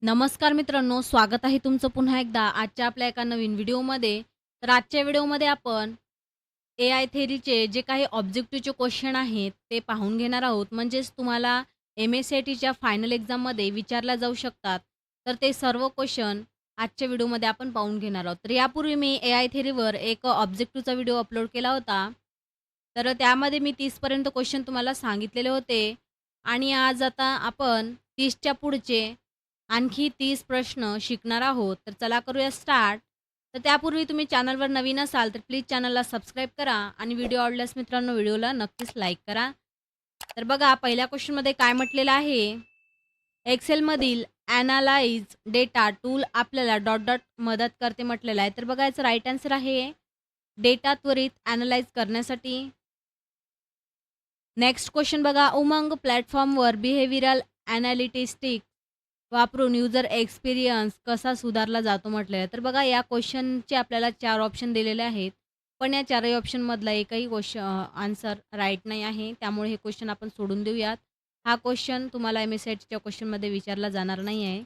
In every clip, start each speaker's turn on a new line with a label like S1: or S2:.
S1: नमस्कार मित्रांनो, स्वागत आहे तुमचं पुन्हा एकदा आजच्या आपल्या एका नवीन व्हिडिओमध्ये. तर आजच्या व्हिडिओमध्ये आपण एआय थेअरीचे जे काही ऑब्जेक्टिव्हचे क्वेश्चन आहेत, ते पाहून घेणार आहोत. म्हणजेच तुम्हाला एम-एस-सी-आय-टीच्या फायनल एक्झाममध्ये विचारल्या जाऊ शकतात. तर ते सर्व क्वेश्चन आजच्या व्हिडिओमध्ये आपण पाहून घेणार आहोत. तर यापूर्वी मी एआय थेअरीवर एक ऑब्जेक्टिव्हचा व्हिडिओ अपलोड केला होता. तर त्यामध्ये मी 30 पर्यंत क्वेश्चन तुम्हाला सांगितलेले होते आणि आज आता आपण 30च्या पुढचे आणखी 30 प्रश्न शिकणार आहोत. तर चला करूया स्टार्ट. तर त्यापूर्वी तुम्ही चॅनलवर नवीन असाल तर प्लीज चॅनलला सबस्क्राईब करा आणि व्हिडिओ आवडल्यास मित्रांनो व्हिडिओला नक्कीच लाईक करा. तर बघा पहिल्या क्वेश्चनमध्ये काय म्हटलेलं आहे, एक्सेलमधील ॲनालाइज डेटा टूल आपल्याला डॉट डॉट मदत करते म्हटलेलं आहे. तर बघा याचं राईट आन्सर आहे डेटा त्वरित ॲनालाइज करण्यासाठी. नेक्स्ट क्वेश्चन बघा, उमंग प्लॅटफॉर्मवर बिहेवियरल ॲनालिटिस्टिक्स वापरून युजर एक्सपिरियन्स कसा सुधारला जातो म्हटलेलं आहे. तर बघा या क्वेश्चनचे आपल्याला 4 ऑप्शन दिलेले आहेत. पण या 4ही ऑप्शनमधला एकही आन्सर राईट नाही आहे. त्यामुळे हे क्वेश्चन आपण सोडून देऊयात. हा क्वेश्चन तुम्हाला एम-एस-सी-आय-टीच्या क्वेश्चनमध्ये विचारला जाणार नाही आहे.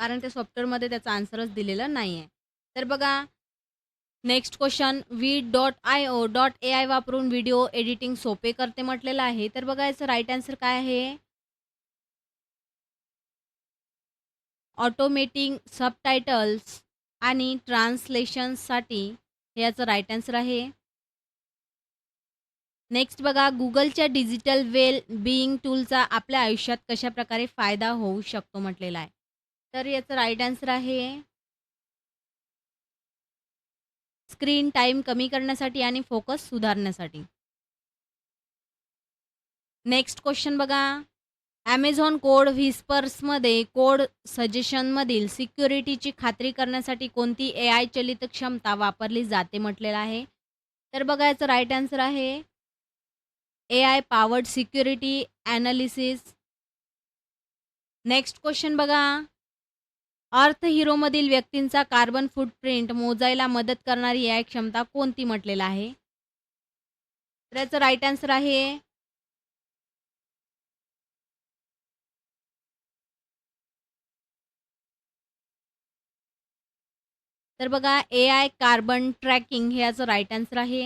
S1: कारण त्या सॉफ्टवेअरमध्ये त्याचा आन्सरच दिलेला नाही आहे. तर बघा नेक्स्ट क्वेश्चन, vid.io.ai वापरून व्हिडिओ एडिटिंग सोपे करते म्हटलेलं आहे. तर बघा याचं राईट आन्सर काय आहे? ऑटोमेटिंग सबटायटल्स आणि ट्रान्सलेशन्ससाठी हे याचं राईट आन्सर आहे. नेक्स्ट बघा, Googleच्या डिजिटल वेल बीइंग टूलचा आपल्या आयुष्यात कशाप्रकारे फायदा होऊ शकतो म्हटलेला आहे. तर याचं राईट आन्सर आहे स्क्रीन टाईम कमी करण्यासाठी आणि फोकस सुधारण्यासाठी. नेक्स्ट क्वेश्चन बघा, Amazon कोड व्हिस्पर्समध्ये कोड सजेशनमधील सिक्युरिटीची खात्री करण्यासाठी कोणती एआय चलित क्षमता वापरली जाते म्हटलेलं आहे. तर बघा याचं राईट आन्सर आहे AI powered security analysis. Next question बघा, अर्थ हिरोमधील व्यक्तींचा कार्बन फूटप्रिंट मोजायला मदत करणारी एआय क्षमता कोणती म्हटलेलं आहे. तर याचं राईट आन्सर आहे तर बघा एआय कार्बन ट्रॅकिंग हे याचं राईट आन्सर आहे.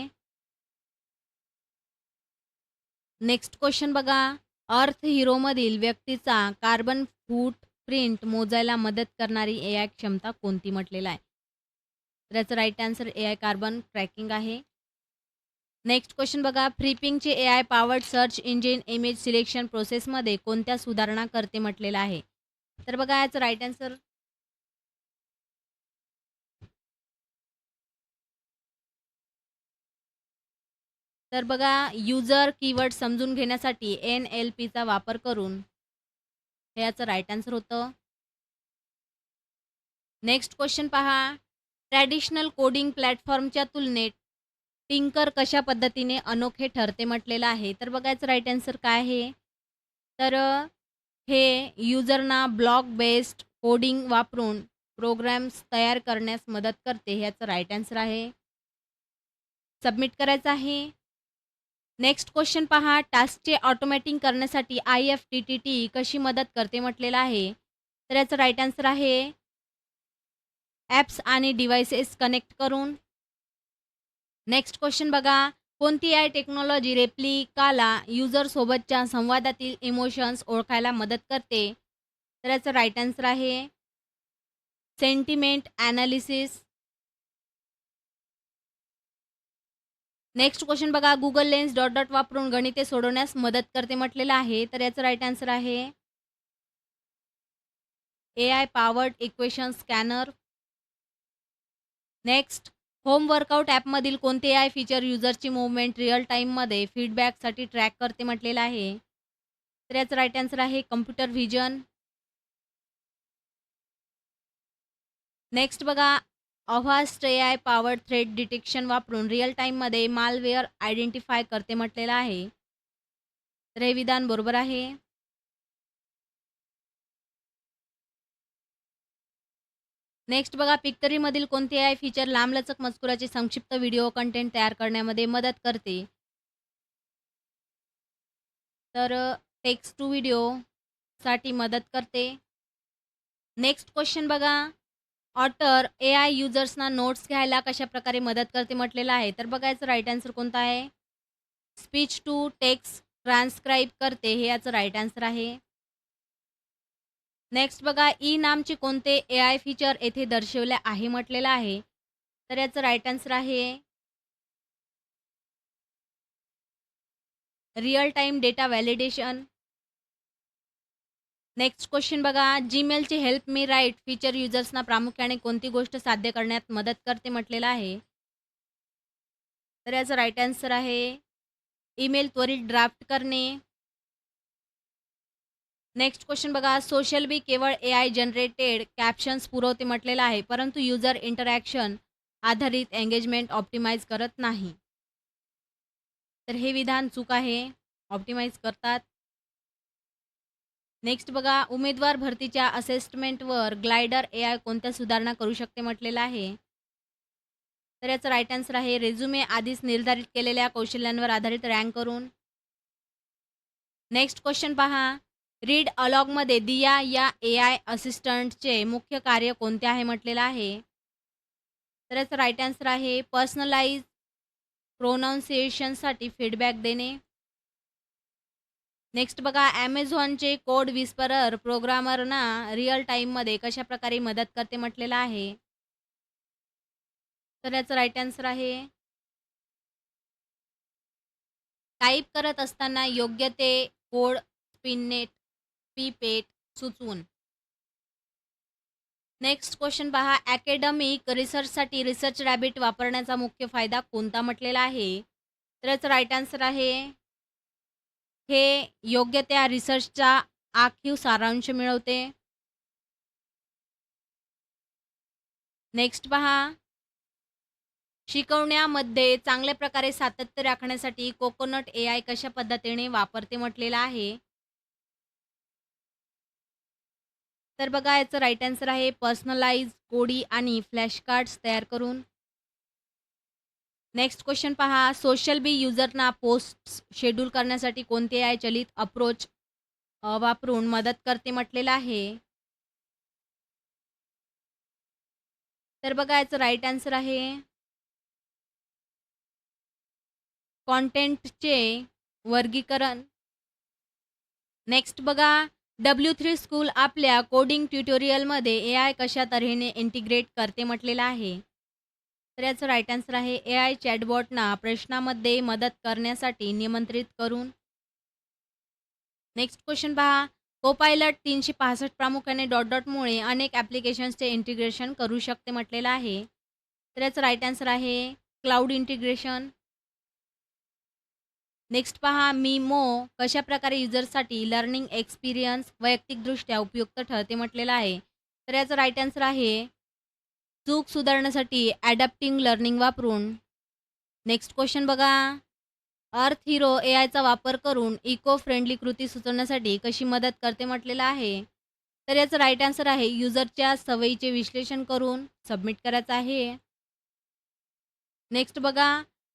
S1: नेक्स्ट क्वेश्चन बघा, अर्थ हिरोमधील व्यक्तीचा कार्बन फूटप्रिंट मोजायला मदत करणारी एआय क्षमता कोणती म्हटलेलं आहे. तर याचं right answer AI carbon tracking आहे. नेक्स्ट क्वेश्चन बघा, फ्रिपिंगचे AI powered search engine image selection प्रोसेसमध्ये कोणत्या सुधारणा करते म्हटलेलं आहे. तर बघा याचं राईट आन्सर तर बघा युजर कीवर्ड समजून घेण्यासाठी NLPचा वापर करून हे याचं राईट आन्सर होतं. नेक्स्ट क्वेश्चन पहा, ट्रॅडिशनल कोडिंग प्लॅटफॉर्मच्या तुलनेत टिंकर कशा पद्धतीने अनोखे ठरते म्हटलेलं आहे. तर बघा याचं राईट आन्सर काय आहे. तर हे युजरना ब्लॉक बेस्ड कोडिंग वापरून प्रोग्राम्स तयार करण्यास मदत करते. हे याचं राईट आन्सर आहे. सबमिट करायचं आहे. नेक्स्ट क्वेश्चन पहा, टास्कचे ऑटोमॅटिंग करण्यासाठी IFTTT कशी मदत करते म्हटलेलं आहे. तर याचं राईट आन्सर आहे ॲप्स आणि डिव्हाइसेस कनेक्ट करून. नेक्स्ट क्वेश्चन बघा, कोणती एआय टेक्नॉलॉजी रेप्लिकाला युजरसोबतच्या संवादातील इमोशन्स ओळखायला मदत करते. तर याचं राईट आन्सर आहे सेंटिमेंट ॲनालिसिस. नेक्स्ट क्वेश्चन बघा, गुगल लेन्स डॉट डॉट वापरून गणिते सोडवण्यास मदत करते म्हटलेलं आहे. तर याचं राईट आन्सर आहे AI powered equation scanner. Next, home workout ॲपमधील कोणते एआय फीचर युजरची मूव्हमेंट रिअल टाईममध्ये फीडबॅकसाठी ट्रॅक करते म्हटलेलं आहे. तर याचं राईट आन्सर आहे कम्प्युटर व्हिजन. नेक्स्ट बघा, अव्हास्ट एआय पॉवर्ड थ्रेट डिटेक्शन वापरून रिअल टाईममध्ये मालवेअर आयडेंटिफाय करते म्हटलेलं आहे. तर हे विधान बरोबर आहे. नेक्स्ट बघा, पिक्टरीमधील कोणते एआय फीचर लांबलचक मजकुराचे संक्षिप्त व्हिडिओ कंटेंट तयार करण्यामध्ये मदत करते. तर टेक्स्ट टू व्हिडिओ साठी मदत करते. नेक्स्ट क्वेश्चन बघा. ऑटर एआय युजर्सना नोट्स घ्यायला कशाप्रकारे मदत करते म्हटलेलं आहे. तर बघा याचं राईट आन्सर कोणतं आहे? स्पीच टू टेक्स्ट ट्रान्स्क्राईब करते, हे याचं राईट आन्सर आहे. नेक्स्ट बघा, ई नामचे कोणते एआय फीचर येथे दर्शवले आहे म्हटलेलं आहे. तर याचं राईट आन्सर आहे real time data validation. Next question बघा, जीमेलचे हेल्प मी राईट फीचर युजर्सना प्रामुख्याने कोणती गोष्ट साध्य करण्यात मदत करते म्हटलेलं आहे. तर याचं राईट आन्सर आहे ईमेल त्वरित ड्राफ्ट करणे. नेक्स्ट क्वेश्चन बघा, सोशल बी केवळ एआय जनरेटेड कॅप्शन्स पुरवते म्हटलेलं आहे, परंतु युजर इंटरॅक्शन आधारित एंगेजमेंट ऑप्टिमाइज करत नाही. तर हे विधान चूक आहे, ऑप्टिमाइज करतात. नेक्स्ट बघा, उमेदवार भरतीच्या असेसमेंटवर ग्लायडर एआय कोणत्या सुधारणा करू शकते म्हटलेलं आहे. तर याचं राईट आन्सर आहे रेझ्युमे आधीच निर्धारित केलेल्या कौशल्यांवर आधारित रँक करून. नेक्स्ट क्वेश्चन पहा, रीड अलॉगमध्ये दिया या एआय असिस्टंटचे मुख्य कार्य कोणते आहे म्हटलेलं आहे. तर याचं राईट आन्सर आहे पर्सनलाइज प्रोनाऊन्सिएशनसाठी फीडबॅक देणे. नेक्स्ट बघा, ॲमेझॉनचे कोड विस्परर प्रोग्रामरना रिअल टाईममध्ये कशाप्रकारे मदत करते म्हटलेलं आहे. तर याचं राईट आन्सर आहे टाईप करत असताना योग्य ते कोड स्पिननेट पीपेट सुचवून. नेक्स्ट क्वेश्चन पहा, ॲकॅडमिक रिसर्चसाठी रिसर्च रॅबिट वापरण्याचा मुख्य फायदा कोणता म्हटलेला आहे. तर याचं राईट आन्सर आहे हे योग्य त्या रिसर्चचा आखीव सारांश मिळवते. नेक्स्ट पहा, शिकवण्यामध्ये चांगल्या प्रकारे सातत्य राखण्यासाठी कोकोनट एआय कशा पद्धतीने वापरते म्हटलेलं आहे. तर बघा याचं राईट आन्सर आहे पर्सनलाइज कोडी आणि फ्लॅश कार्ड्स तयार करून. नेक्स्ट क्वेश्चन पहा, सोशल बी युजरना पोस्ट शेड्यूल करण्यासाठी कोणते एआय चलित अप्रोच वापरून मदत करते म्हटलेलं आहे. तर बघा याचं राईट आन्सर आहे कॉन्टेंटचे वर्गीकरण. नेक्स्ट बघा, W3 स्कूल आपल्या कोडिंग ट्युटोरियलमध्ये एआय कशा तऱ्हेने इंटिग्रेट करते म्हटलेलं आहे. तर याचं राईट आन्सर आहे एआय चॅटबॉटना प्रश्नामध्ये मदत करण्यासाठी निमंत्रित करून. नेक्स्ट क्वेश्चन पहा, कोपायलट 365 प्रामुख्याने डॉट डॉटमुळे अनेक ॲप्लिकेशन्सचे इंटिग्रेशन करू शकते म्हटलेलं आहे. तर याचं राईट आन्सर आहे क्लाउड इंटिग्रेशन. नेक्स्ट पहा, मीमो कशाप्रकारे युजर्ससाठी लर्निंग एक्सपिरियन्स वैयक्तिकदृष्ट्या उपयुक्त ठरते म्हटलेलं आहे. तर याचं राईट आन्सर आहे चूक सुधारण्यासाठी ॲडॅप्टिंग लर्निंग वापरून. नेक्स्ट क्वेश्चन बघा, अर्थ हिरो एआयचा वापर करून इको फ्रेंडली कृती सुचवण्यासाठी कशी मदत करते म्हटलेलं आहे. तर याचं राईट आन्सर आहे युजरच्या सवयीचे विश्लेषण करून सबमिट करायचं आहे. नेक्स्ट बघा,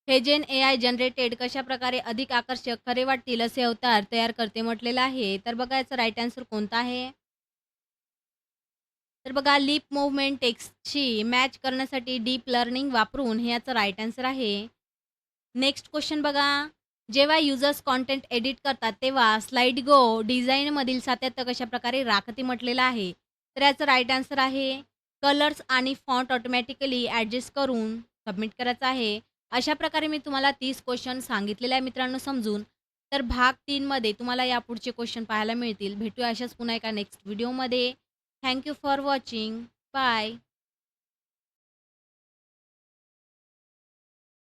S1: हेजेन एआय जनरेटेड कशाप्रकारे अधिक आकर्षक खरे वाटतील असे अवतार तयार करते म्हटलेलं आहे. तर बघा याचं राईट आन्सर कोणता आहे. तर बघा, लिप मूव्हमेंट टेक्स्टशी मॅच करण्यासाठी डीप लर्निंग वापरून हे याचं राईट आन्सर आहे. नेक्स्ट क्वेश्चन बघा, जेव्हा युजर्स कॉन्टेंट एडिट करतात तेव्हा स्लाइड गो डिझाईनमधील सातत्य कशाप्रकारे राखते म्हटलेलं आहे. तर याचं राईट आन्सर आहे कलर्स आणि फॉन्ट ऑटोमॅटिकली ॲडजस्ट करून सबमिट करायचं आहे. अशा प्रकारे मी तुम्हाला 30 क्वेश्चन सांगितलेले आहे मित्रांनो समजून. तर भाग 3मध्ये तुम्हाला यापुढचे क्वेश्चन पाहायला मिळतील. भेटूया अशाच पुन्हा एका नेक्स्ट व्हिडिओमध्ये. Thank you for watching. Bye.